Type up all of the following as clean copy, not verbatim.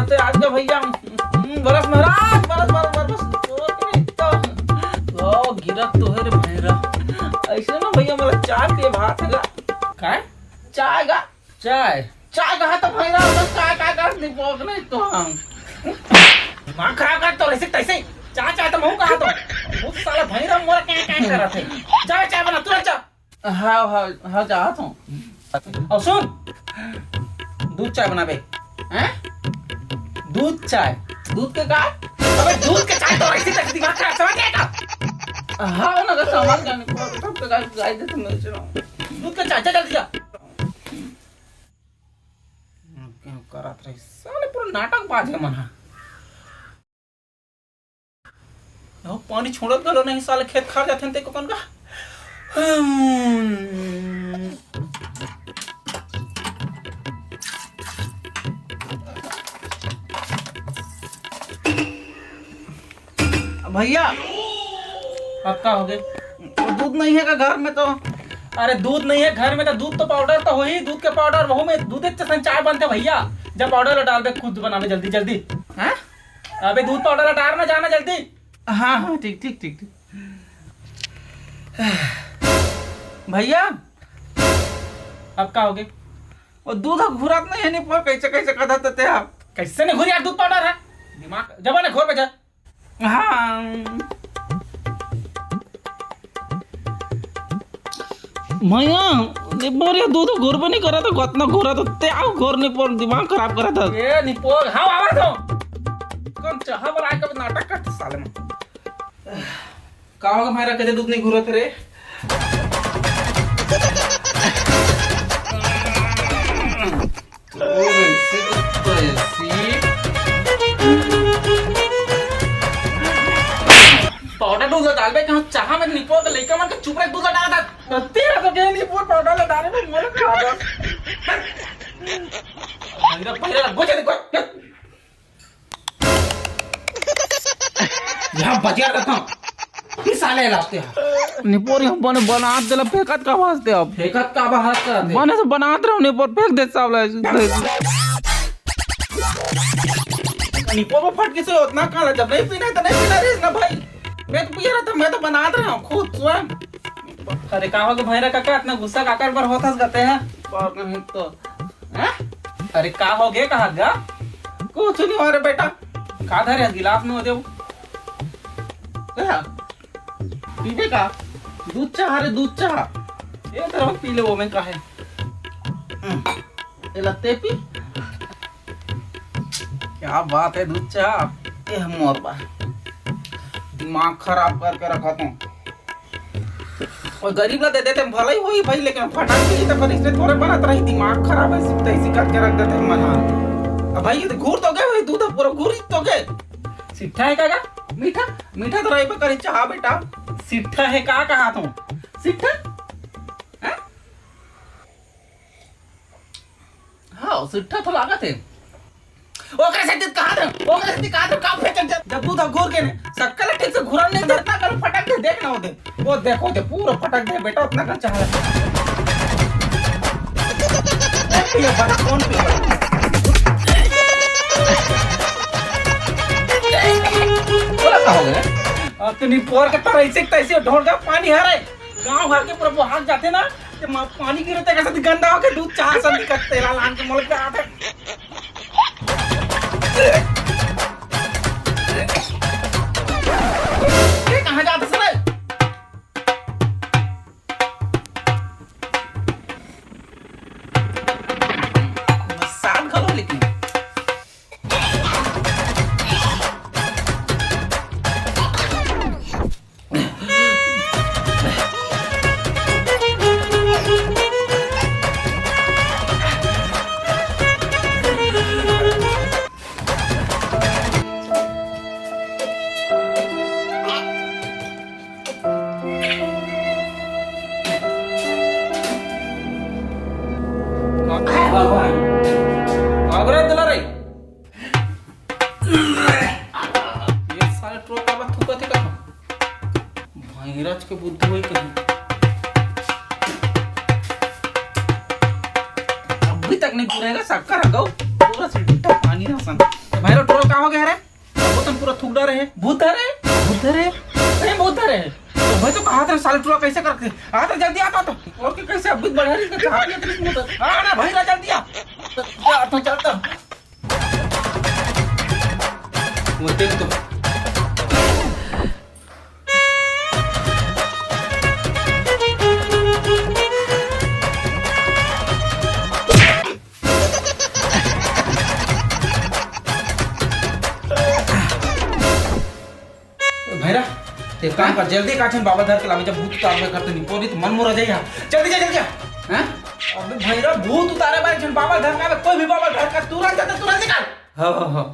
से आज का भैया बरस महाराज बरस बरस बरस तो गिरत तो है रे भैरा ऐसे ना भैया मला चाय के भात है काय चाय का चाय चाय का तो भैरा बस चाय का कर नहीं पोक नहीं तो हम मां खराब कर तो ऐसे तैसे चाय चाय तो मैं कहा तो वो साला भैरा मोर क्या क्या कर रहा थे चाय चाय बना तुरंत जा हाँ चाहता हूँ और सुन दूध चाय बना बे हैं दूध चाय दूध के का अबे दूध के चाय तो ऐसे तक दिमाग खराब समझ गया हाँ ना का सामान का नहीं सब का गाय दे तुम मेरे से दूध के चाय जल्दी जा क्या करत रही साले पूरा नाटक बाज है मना ओ पानी छोड़त गलो नहीं साले खेत खा जाते ते को कौन का भैया पक्का हो गए दूध नहीं है का घर में तो अरे दूध नहीं है घर में तो दूध तो पाउडर तो हो ही दूध के पाउडर वहू में दूध से चाय बनते भैया जब पाउडर डाल दे खुद बनावे जल्दी जल्दी हैं अबे दूध पाउडर डाल ना जाना जल्दी हाँ हाँ ठीक ठीक ठीक ठीक भैया अब का हो गए वो दूध घुरात नहीं है नहीं पर कैसे कैसे कदा थे आप कैसे नहीं घुरी यार दूध पाउडर है दिमाग जब ने घोर पे जा हाँ भैया निपोर दूध घोर पे नहीं करा था गतना घोरा तो ते आओ घोर नहीं पर दिमाग खराब करा था ये निपोर हाँ आवाज दो कौन चाह पर आके नाटक करते साले में का होगा मेरा कदे दूध नहीं घुरा थे रे पाउडर दूध डाल बे कहां चाह में निपोर के लइका मन के चुप रह दूध डाल दा तेरा तो के निपोर पाउडर डाले में मोल खा दो मेरा पहले लगो जे देखो यहां बजा रखा कि साले लाते हैं निपोर हम बने बना देला फेकत का वास्ते अब फेकत का बात कर दे बने तो बनात रहो निपोर फेंक दे सावला निपोर में फट के से उतना काला जब नहीं पीना तो नहीं पीना रे ना भाई मैं तो पी रहा था मैं तो बना रहा हूं खुद स्वयं अरे का हो गया भैरा काका इतना गुस्सा काकर पर होता कहते हैं और नहीं तो हैं अरे का हो गया कहा गा कुछ नहीं हो रे बेटा खा धरे गिलास में हो दे क्या पीने का दूध चाह रे दूध चाह ये तरह पी ले वो में का है ये लगते पी क्या बात है दूध चाह ये मोर बा दिमाग खराब करके रखा तू और गरीब ला दे देते भला ही वही भाई लेकिन फटाक के तो पर इससे थोड़े बनात रही दिमाग खराब है सिर्फ ऐसी करके रख देते मना अब भाई ये घूर तो गए भाई दूध पूरा घूर ही तो गए सिट्ठा है काका मीठा मीठा तो रही पे करे चाह बेटा सिट्ठा है का कहा तू सिट्ठा हैं हां सिट्ठा तो लागत है ओकरे से दूध कहां दे ओकरे से कहां दे का फेंक जब दूध घोर के शक्कर ठीक से घुरन नहीं देता कर फटक दे देखना होते वो देखो दे पूरा फटक दे बेटा उतना का चाह ये बात कौन पे बोला का हो गया अब तो निपोर के तरह ऐसे तैसे ढोल का पानी हरे गांव भर के पूरा भाग जाते ना कि पानी गिरते कैसे गंदा होके दूध चाह सब निकलते तेरा लान के मुल्क पे आते ये कहां जाते साले साथ खलो लेकिन नीरज के बुद्धि हुई कहीं अभी तक नहीं पूरेगा शक्कर पूरा सीधा पानी ना सन भैरव टोल कहाँ हो गया रे? वो तुम पूरा थूक रहे भूत धरे भूत धरे नहीं भूत धरे तो भाई तो कहा था साले टोला कैसे करते आ तो जल्दी आता तो और के कैसे अब बढ़ा रही है कहां गया तेरे मुंह तो आ ना भाई ना जल्दी आ तो चलता वो देख तो भैरा एक काम कर जल्दी काछन बाबा धर के लावे जब भूत उतार में करते नहीं पोरी तो मन मोरा जाइया जल्दी जा हैं अबे भैरा भूत उतारे बारे जन बाबा धर का कोई भी बाबा धर का तुरंत जाते तुरंत निकाल हां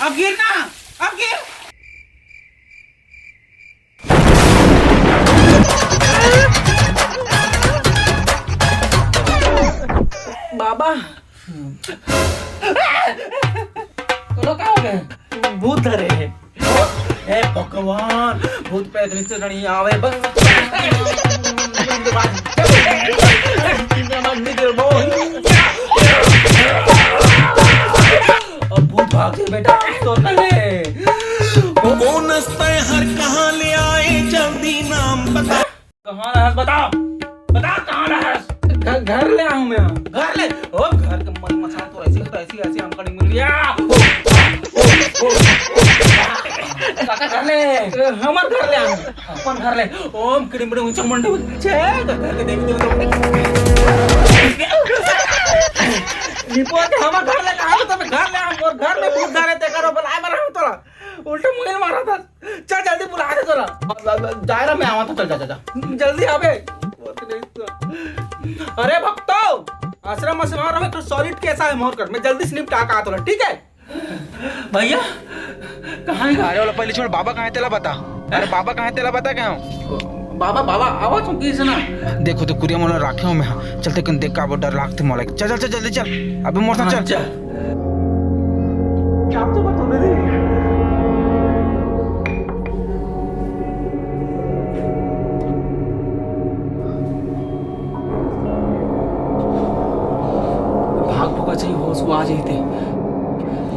अब गिरना अब गिर बाबा तो क्या हो गए भूत धरे हे भगवान भूत पे नीचे नहीं आवे भाग बेटा तो कौन हर कहाँ ले आए जल्दी नाम बता कहाँ रहा बता बता कहाँ रहा घर ले आऊं मैं घर ले ओ घर के मन मसान तो ऐसी हम कड़ी मिल गया काका घर ले हमार घर ले आऊं अपन घर ले ओम कड़ी बड़े ऊंचा मंडे छे घर के देवी रिपोर्ट हमार घर ले कहां तो मैं घर ले आऊं और घर में भूत धरे ते करो बुलाए मारा हूं तोरा उल्टा मुंह मारा था चल जल्दी बुला दे तोरा दायरा में आवा था चल जा जल्दी आवे अरे भक्तो आश्रम से मारो तो सॉलिड कैसा है मोर कर मैं जल्दी स्लिप टाका तोरा ठीक है भैया कहां है अरे वाला पहले छोड़ बाबा कहां है तेला बता अरे बाबा कहां है तेला बता क्या बाबा बाबा आवाज तुम किस ना देखो तो कुरिया मोला राखे हूं मैं चलते कन देख का डर लागते मोला चल चल चल जल्दी चल अबे मोर साथ चल क्या तो बता दे भाग भूखा चाहिए होश वो आ जाते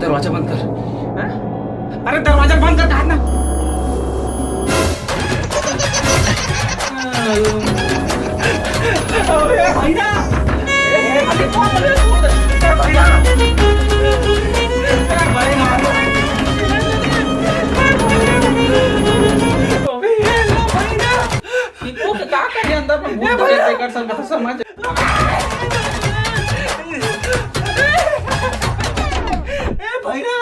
दरवाजा बंद कर अरे दरवाजा बंद कर कहा ना अरे भैया ए अरे कौन बोले ए भैया इनको क्या कर अंदर में भूत धरे कर समझ ए भैया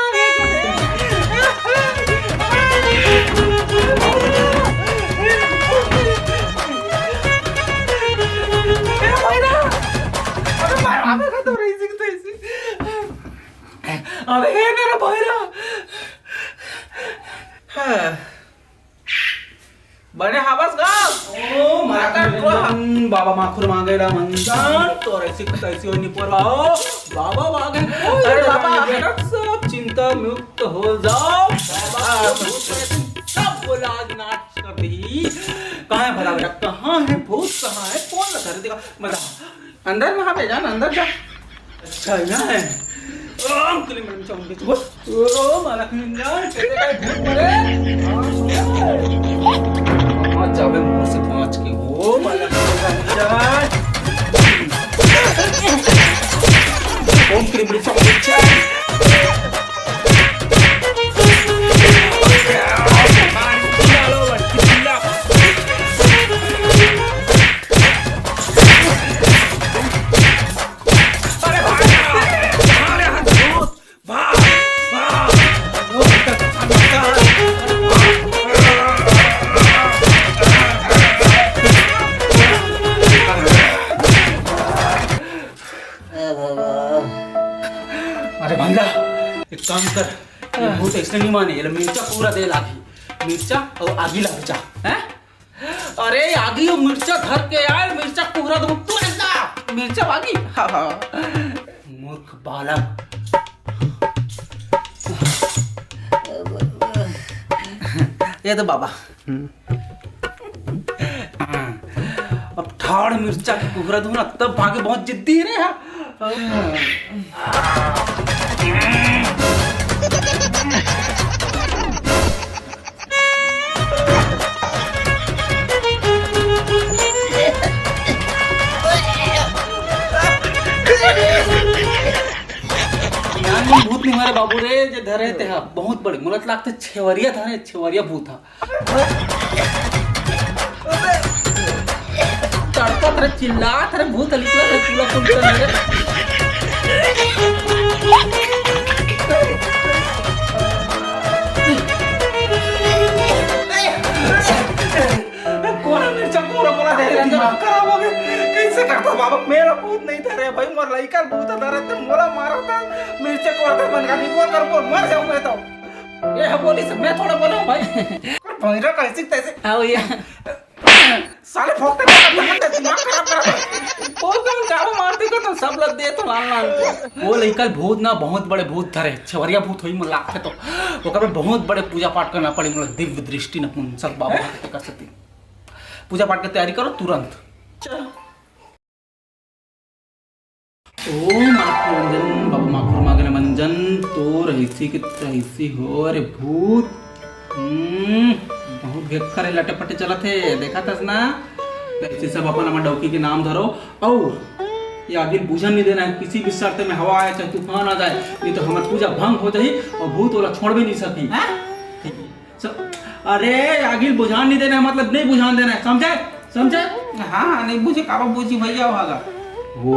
अबे ये मेरा भैरा बने हवस गा ओ माता को बाबा माखुर मांगे रा मंदान तो ऐसी कैसी होनी पड़ाओ बाबा मांगे अरे बाबा बेटा सब चिंता मुक्त हो जाओ बाबा सब लाज नाच कर दी कहां है भला बेटा कहां है भूत कहां है कौन लगा देखा बता अंदर में पे जान अंदर जा अच्छा यहाँ है ओम कलीम में चमके तो ओ मालक निंजान तेरे का भूत मरे आज जावे मुंह से पांच के ओ मालक निंजान ओम कलीम में चमके भूत ऐसे नहीं माने, ये मिर्चा पूरा दे लागी, मिर्चा और आगी लग जा हैं। अरे आगी और मिर्चा धर के यार, मिर्चा पूरा दो तू ऐसा मिर्चा आगी। हाँ मूर्ख बालक। ये तो बाबा अब ठाड़ मिर्चा की कुहरा दूं ना तब भागे, बहुत जिद्दी है रे। भूत नहीं मारे बाबू रे, जे धरे थे बहुत बड़े मुलत लागते, छेवरिया धरे, छेवरिया भूत था। तड़पत रे, चिल्लात रे, भूत निकला रे पूरा कुलता रे। कौन मिर्चा पूरा पूरा दे रहा, दिमाग खराब हो गया। कैसे करता बाबा, मेरा भूत नहीं था रे भाई, मोर लइका भूत था रे, तुम मोला मारा था मिर्चा को था बन का निकोल कर बोल मर जाऊं मैं तो। ये है बोली सब, मैं थोड़ा बोला भाई। भैरा कैसे तैसे आओ ये साले भोंकते दिमाग खराब करा बोल तुम चाबो मारते को तो सब लग दे तो लाल लाल। वो लइका भूत ना बहुत बड़े भूत धरे, छवरिया भूत होई मन लागथे तो ओकर में बहुत बड़े पूजा पाठ करना पड़ी, मोला दिव्य दृष्टि न सब बाबा के कर सकती। पूजा पाठ की तैयारी करो तुरंत। चलो ओम माखुरंजन बाबा माखुर मागने मंजन तो रहीसी की रहीसी हो। अरे भूत बहुत घेकर लटे पटे चला थे, देखा था ना। ऐसे सब अपन हमारे डौकी के नाम धरो और ये आगे बुझन नहीं देना है, किसी भी शर्त में हवा आए चाहे तूफान आ जाए, नहीं तो हमारी पूजा भंग हो जाए और भूत वाला छोड़ भी नहीं सकी। अरे आगे बुझान नहीं देना है, मतलब नहीं बुझान देना है, समझे समझे। हाँ नहीं बुझे काबा बुझी भैया होगा वो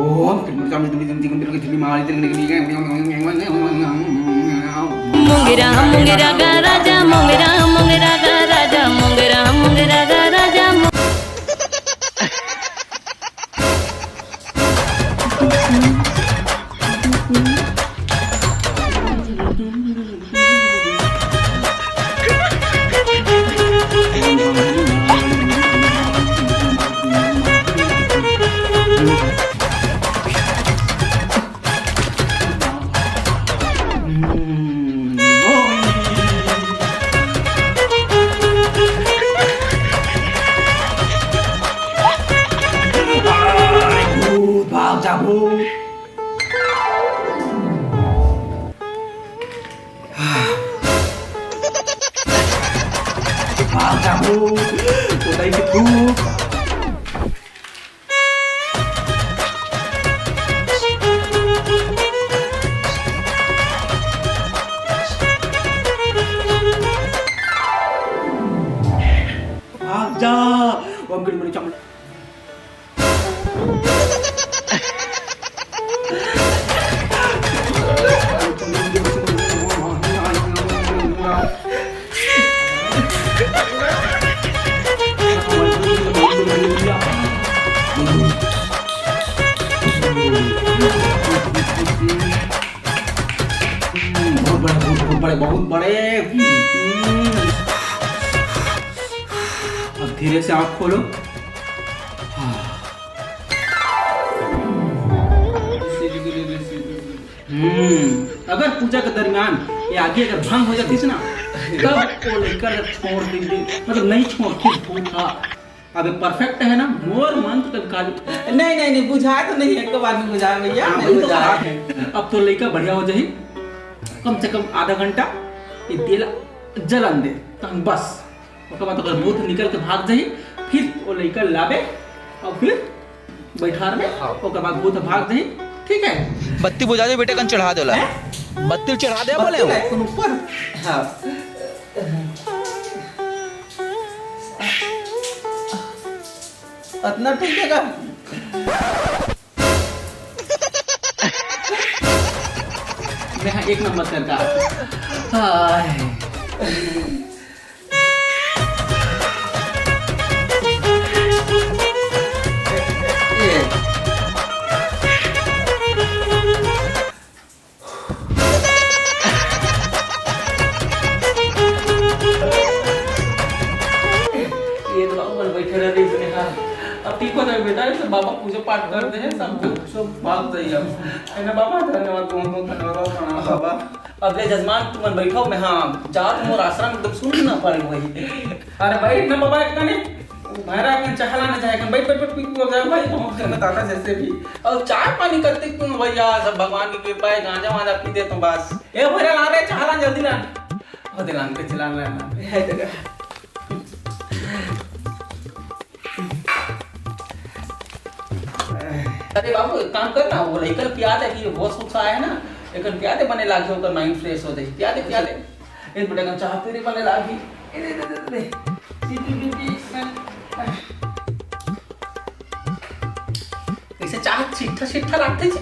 मुंगेरा मुंगेरा गा राजा, मुंगेरा मुंगेरा गा राजा, मुंगेरा मुंगेरा गा राजा। बहुत बड़े। अब धीरे से आँख खोलो। अगर पूजा के दरमियान ये आगे अगर भंग हो जाती ना तब वो लेकर छोड़ देंगे, मतलब नहीं छोड़ भूखा। अब परफेक्ट है ना, मोर मंत्र का नहीं नहीं नहीं बुझा तो नहीं, एक बार में बुझा भैया नहीं बुझा है। अब तो लइका बढ़िया हो जाही, कम से कम आधा घंटा ये तेल जलन दे बस। उसके बाद अगर भूत निकल के भाग जाही, फिर वो लइका लावे और फिर बैठार में, उसके बाद भूत भाग जाही। ठीक है, बत्ती बुझा दे बेटे, कन चढ़ा देला, बत्ती चढ़ा दे बोले ऊपर। हाँ इतना ठीक है का मैं एक नंबर सरकार। ठीक हो जाए बेटा, इसे बाबा पूजा पाठ करते हैं, सब बात सही है ना बाबा। धन्यवाद, बहुत धन्यवाद, प्रणाम बाबा। अब ले जजमान तुम बैठो, मैं हाँ जा तुम आश्रम एकदम सुन ना पड़े वही। अरे भाई ना बाबा एक कने मेरा कन चहला ना जाए, कन बैठ बैठ बैठ पी हो जाए भाई, बहुत में दादा जैसे भी। और चाय पानी करते क्यों भैया, सब भगवान की कृपा है, गांजा वांजा पी दे तुम बस। ए भैया ला रे चहला जल्दी ला, और दिलान पे चला लेना है जगह। अरे बाबू एक काम कर ना, वो लेकर पिया दे कि बहुत सुख है ना, एक पिया दे बने लागे होकर माइंड फ्रेश हो जाए, पिया दे एक बेटा का चाह पीने बने लागी। ऐसे चाह चिट्ठा चिट्ठा रखते जी,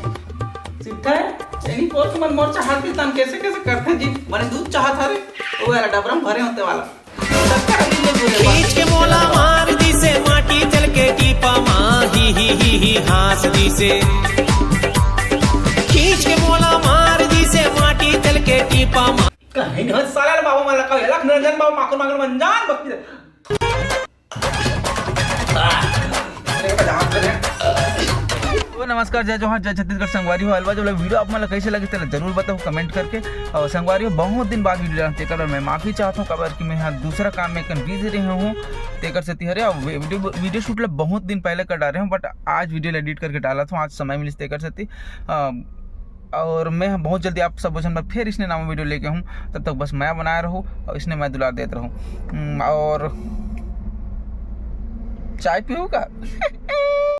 चिट्ठा है यानी कोर्स मन मोर चाह पीता हम कैसे कैसे करते जी, माने दूध चाह था रे वो वाला डबरम भरे होते वाला खींच के मोला मार दी से माटी चल के टीपा माँ ही हास दी से, खींच के मोला मार दी से माटी चल के टीपा माँ कहीं नहीं साला बाबा मला का लख निरंजन बाबा माखन माखन मंजान बकती तो नमस्कार, जय जोहार, जय छत्तीसगढ़। संगवारी हो अलवा जो वीडियो आप मतलब कैसे लगे तेरा जरूर बताओ कमेंट करके। और संगवारी हो बहुत दिन बाद वीडियो डालते कर मैं माफ़ी चाहता हूँ कबर कि मैं यहाँ दूसरा काम में कन बिजी रहे हूँ तेकर से तिहरे। और वीडियो शूट ला बहुत दिन पहले कर डाले हूँ, बट आज वीडियो एडिट करके डाला था, आज समय मिली तेकर से। और मैं बहुत जल्दी आप सब वजन में फिर इसने नाम वीडियो लेके हूँ, तब तक बस मैं बनाया रहूँ और इसने मैं दुलार देता रहूँ। और चाय पीऊँगा